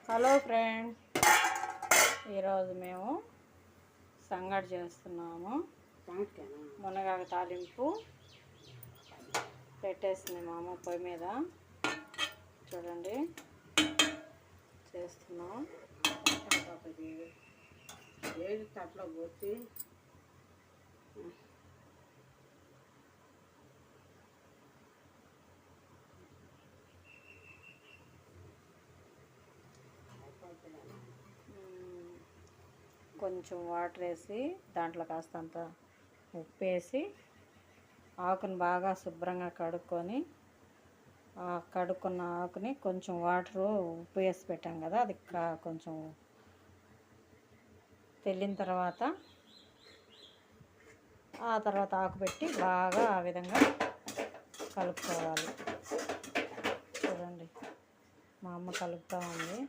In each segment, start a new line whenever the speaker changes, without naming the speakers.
Hello friends, ఈరోజు మేము సంగటి చేస్తున్నాము. మునగాకు తాలింపు పెట్టేసింది మా అమ్మ పొయ్యి మీద. చూడండి చేస్తున్నాం.
అట్లా పోసి
కొంచెం వాటర్ వేసి దాంట్లో కాస్తంత ఉప్పు వేసి ఆకుని బాగా శుభ్రంగా కడుక్కొని, కడుక్కున్న ఆకుని కొంచెం వాటరు ఉప్పు వేసి పెట్టాం కదా, అది కొంచెం తెల్లిన తర్వాత ఆకు పెట్టి బాగా ఆ విధంగా కలుపుకోవాలి. చూడండి మా అమ్మ కలుపుతూ ఉంది.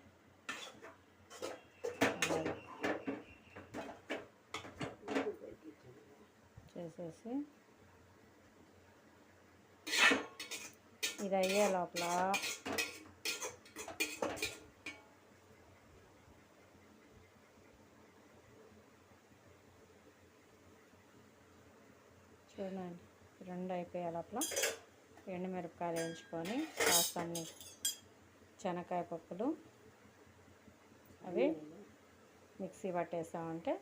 చేసేసి ఇది అయ్యే లోపల చూడండి, రెండు అయిపోయే లోపల ఎండుమిరపకాయలు వేయించుకొని కాస్త అన్ని శనక్కాయ పప్పులు అవి మిక్సీ పట్టేసామంటే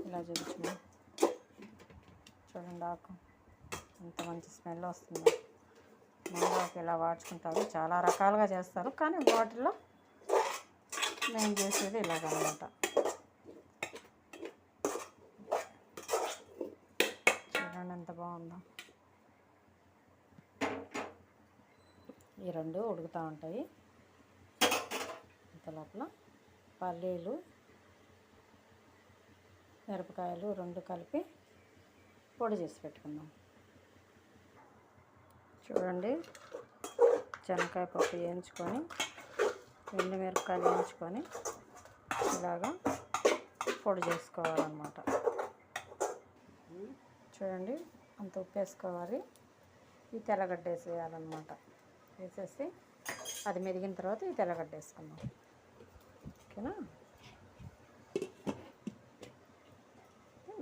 ఇలా చూపించు. చూడండి ఆకు ఎంత మంచి స్మెల్ వస్తుంది. మునగాకు ఇలా వాడుకుంటారు, చాలా రకాలుగా చేస్తారు, కానీ వాటిల్లో నేను చేసేది ఇలాగనమాట. చూడండి ఎంత బాగుందో. ఈ రెండు ఉడుకుతూ ఉంటాయి. ఇంత లోపల పల్లీలు మిరపకాయలు రెండు కలిపి పొడి చేసి పెట్టుకుందాం. చూడండి శనక్కాయ పప్పు వేయించుకొని ఎండు మిరపకాయలు వేయించుకొని ఇలాగా పొడి చేసుకోవాలన్నమాట. చూడండి అంత ఉప్పు వేసుకోవాలి. ఈ తెల్లగడ్డ వేసేయాలన్నమాట. వేసేసి అది మెదిగిన తర్వాత ఈ తెల్లగడ్డ వేసుకుందాం. ఓకేనా,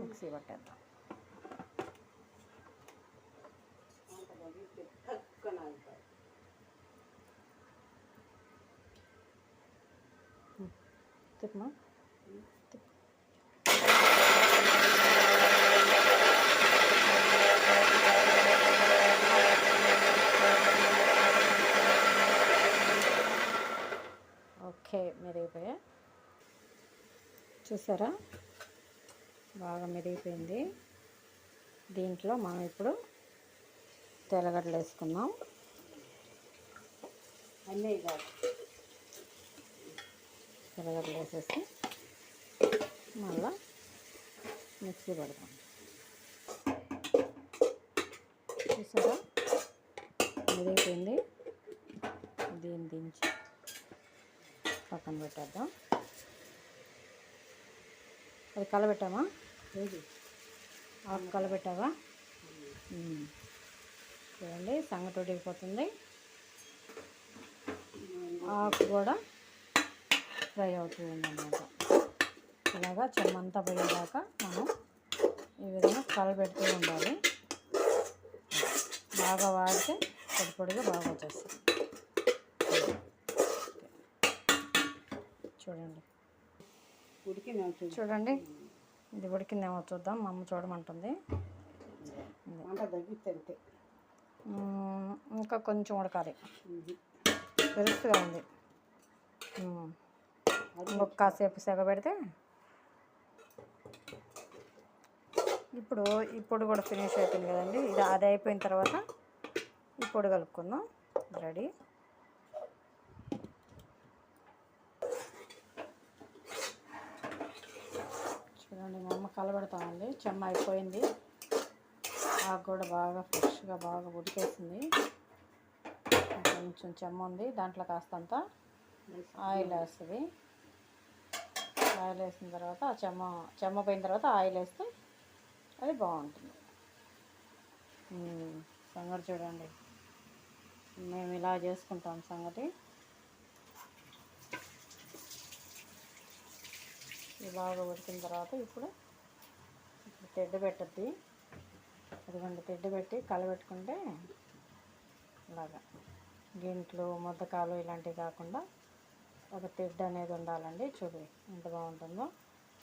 మిక్సీ పట్టేద్దాం. తిప్పమా ఓకే, మెరిగిపోయా. చూసారా బాగా మెరిగిపోయింది. దీంట్లో మనం ఇప్పుడు తెల్లగడ్డలు వేసుకుందాం.
అన్నీ
తెల్లగడ్డలు వేసేసి మళ్ళా మిక్సీ పడదాం. చూసారా మెరిగిపోయింది. దీన్ని దించి పక్కన పెట్టేద్దాం. అది కలబెట్టామా? ఆకు కలబెట్టావా? చూడండి సంగటి ఉడికిపోతుంది. ఆకు కూడా ఫ్రై అవుతుంది అన్నమాట. ఇలాగా చెమ్మంతా పోయేదాకా మనం ఈ విధంగా కలబెడుతూ ఉండాలి. బాగా వాడితే పొడి పొడిగా బాగా వచ్చేస్తుంది. చూడండి చూడండి ఇది ఉడికిందేమో చూద్దాం. మా అమ్మ చూడమంటుంది. ఇంకా కొంచెం ఉడకాలి, పెరుస్తుగా ఉంది. ఇంకొకసేపు సెగబెడితే ఇప్పుడు ఈ పొడి కూడా ఫినిష్ అయిపోయింది కదండి. ఇది అది అయిపోయిన తర్వాత ఈ పొడి కలుపుకుందాం. రెడీ. చూడండి మా అమ్మ కలబెడతామండి. చెమ్మ అయిపోయింది. ఆకు కూడా బాగా ఫ్రెష్గా బాగా ఉడికేసింది. కొంచెం చెమ్మ ఉంది, దాంట్లో కాస్తంత ఆయిల్ వేస్తుంది. ఆయిల్ వేసిన తర్వాత చెమ్మ పోయిన తర్వాత ఆయిల్ వేస్తే అది బాగుంటుంది. సంగటి చూడండి, మేము ఇలా చేసుకుంటాం సంగటి. ఇది బాగా ఉడికిన తర్వాత ఇప్పుడు తెడ్డు పెట్టద్ది. అదిగోండి, తెడ్డు పెట్టి కలబెట్టుకుంటే ఇలాగా గింట్లు ముద్దకాలు ఇలాంటివి కాకుండా ఒక తెడ్డు అనేది ఉండాలండి. చూడు ఎంత బాగుంటుందో.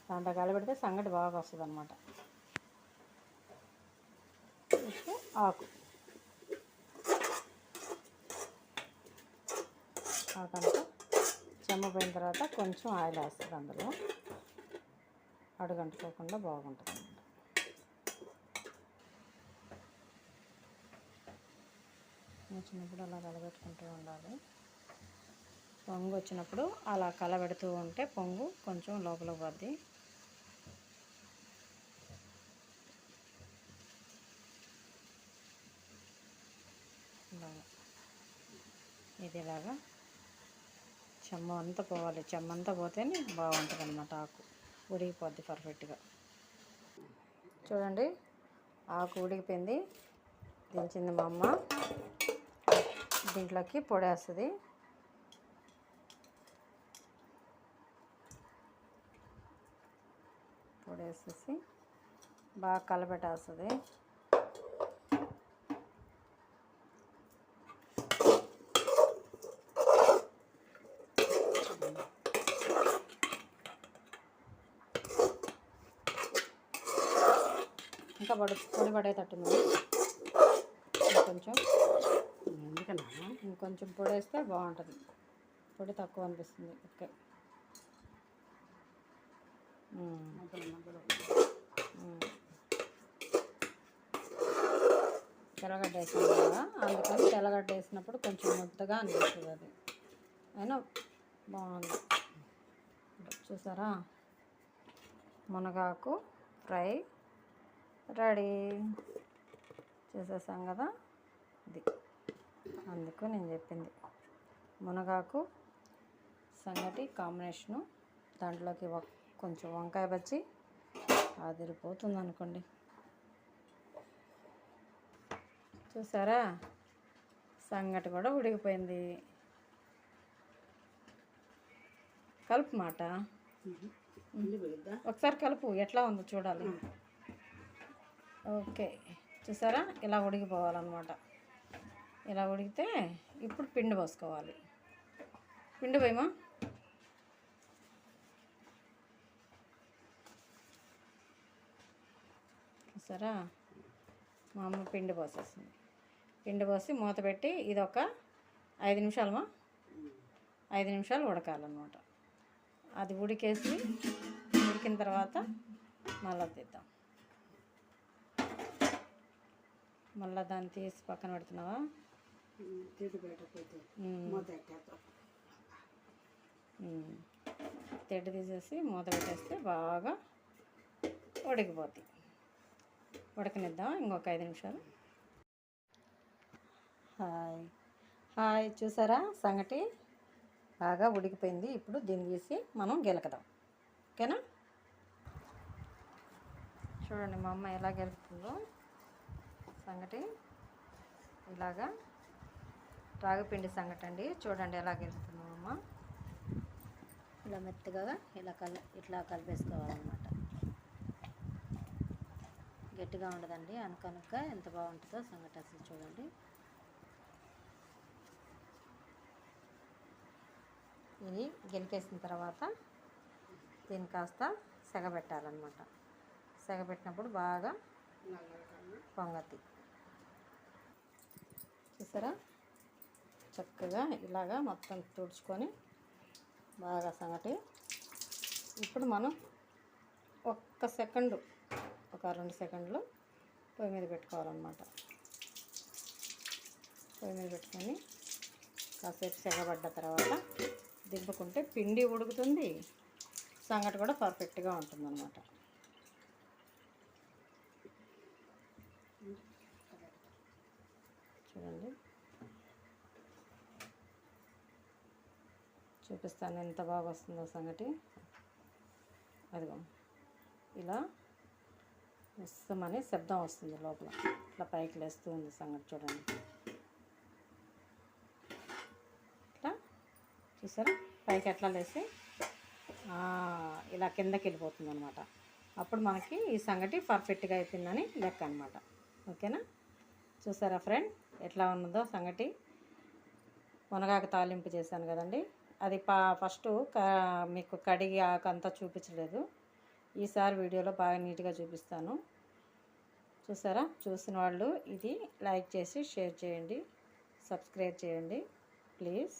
దాంట్లో కలబెడితే సంగటి బాగా వస్తుంది అన్నమాట. ఆకు ఆకంతా చెమ్మపోయిన తర్వాత కొంచెం ఆయిల్ వేస్తుంది. అందులో అడుగంటుకోకుండా బాగుంటుంది అన్నమాట. వచ్చినప్పుడు అలా కలబెట్టుకుంటూ ఉండాలి. పొంగు వచ్చినప్పుడు అలా కలబెడుతూ ఉంటే పొంగు కొంచెం లోపల పోద్ది. ఇది ఇలాగా చెమ్మ అంతా పోవాలి. చెమ్మ అంతా పోతేనే బాగుంటుంది అన్నమాట. ఆకు ఉడికిపోద్ది పర్ఫెక్ట్గా. చూడండి, ఆకు ఉడికిపోయింది. దించింది మా అమ్మ. దీంట్లోకి పొడి వేస్తుంది. పొడి వేసేసి బాగా కలబెట్టేస్తుంది. ఇంకా పొడి పడేటట్టుంది. ఇంకొంచెం పొడి వేస్తే బాగుంటుంది. పొడి తక్కువ అనిపిస్తుంది. ఓకే, తెల్లగడ్డ వేసాం కదా, అందుకని తెల్లగడ్డ వేసినప్పుడు కొంచెం ముద్దగా అనిపిస్తుంది. అది అయినా బాగుంది. చూసారా, మునగాకు ఫ్రై రెడీ చేసేసాం కదా. ఇది అందుకు నేను చెప్పింది, మునగాకు సంగటి కాంబినేషను. దాంట్లోకి కొంచెం వంకాయ బజ్జి అదిరిపోతుంది అనుకోండి. చూసారా, సంగటి కూడా ఉడికిపోయింది. కలుపు మాట ఒకసారి కలుపు, ఎట్లా ఉందో చూడాలి. ఓకే, చూసారా, ఇలా ఉడికిపోవాలన్నమాట. ఇలా ఉడికితే ఇప్పుడు పిండి పోసుకోవాలి. పిండి పోయమా. చూసారా, మా అమ్మ పిండి పోసేసింది. పిండి పోసి మూత పెట్టి ఇది ఒక 5 నిమిషాలమా 5 నిమిషాలు ఉడకాలన్నమాట. అది ఉడికిన తర్వాత మళ్ళీ తీద్దాం. మళ్ళీ దాన్ని తీసి పక్కన పెడుతున్నావా. తెడ్డు తీసేసి మూత పెట్టేస్తే బాగా ఉడికిపోద్ది. ఉడకనిద్దాం ఇంకొక 5 నిమిషాలు. హాయ్, చూసారా, సంగటి బాగా ఉడికిపోయింది. ఇప్పుడు దీన్ని తీసి మనం గెలకదాం. ఓకేనా. చూడండి మా అమ్మ ఎలా గెలుపుతుందో సంగటి. ఇలాగా రాగిపిండి సంగటి అండి. చూడండి ఎలా గెలుపుతుందో అమ్మ. ఇలా మెత్తగా ఇట్లా కలిపేసుకోవాలన్నమాట. గట్టిగా ఉండదండి, అనుకనుక ఎంత బాగుంటుందో సంగటి అసలు. చూడండి, ఇది గెలికేసిన తర్వాత దీన్ని కాస్త సెగబెట్టాలన్నమాట. సెగబెట్టినప్పుడు బాగా పొంగతి. చూసారా, చక్కగా ఇలాగా మొత్తం తుడుచుకొని బాగా సంగటి. ఇప్పుడు మనం ఒక 2 సెకండ్లు పొయ్యి మీద పెట్టుకోవాలన్నమాట. పొయ్యి మీద పెట్టుకొని కాసేపు సెగబడ్డ తర్వాత దింపుకుంటే పిండి ఉడుకుతుంది, సంగటి కూడా పర్ఫెక్ట్గా ఉంటుందన్నమాట. చూడండి, చూపిస్తాను ఎంత బాగా వస్తుందో సంగటి. అదిగో ఇలా ఇస్తామని శబ్దం వస్తుంది లోపల, ఇట్లా పైకి లేస్తూ ఉంది సంగటి చూడండి. ఇట్లా చూసారా పైకి ఎట్లా లేసి ఇలా కిందకి వెళ్ళిపోతుంది అనమాట. అప్పుడు మనకి ఈ సంగటి పర్ఫెక్ట్గా అయిపోయిందని లెక్క అనమాట. ఓకేనా, చూసారా ఫ్రెండ్ ఎట్లా ఉన్నదో సంగటి. మునగాకు తాలింపు చేశాను కదండి, అది ఫస్ట్ మీకు కడిగి ఆకంతా చూపించలేదు. ఈసారి వీడియోలో బాగా నీట్గా చూపిస్తాను. చూసారా, చూసిన వాళ్ళు ఇది లైక్ చేసి షేర్ చేయండి, సబ్స్క్రైబ్ చేయండి ప్లీజ్.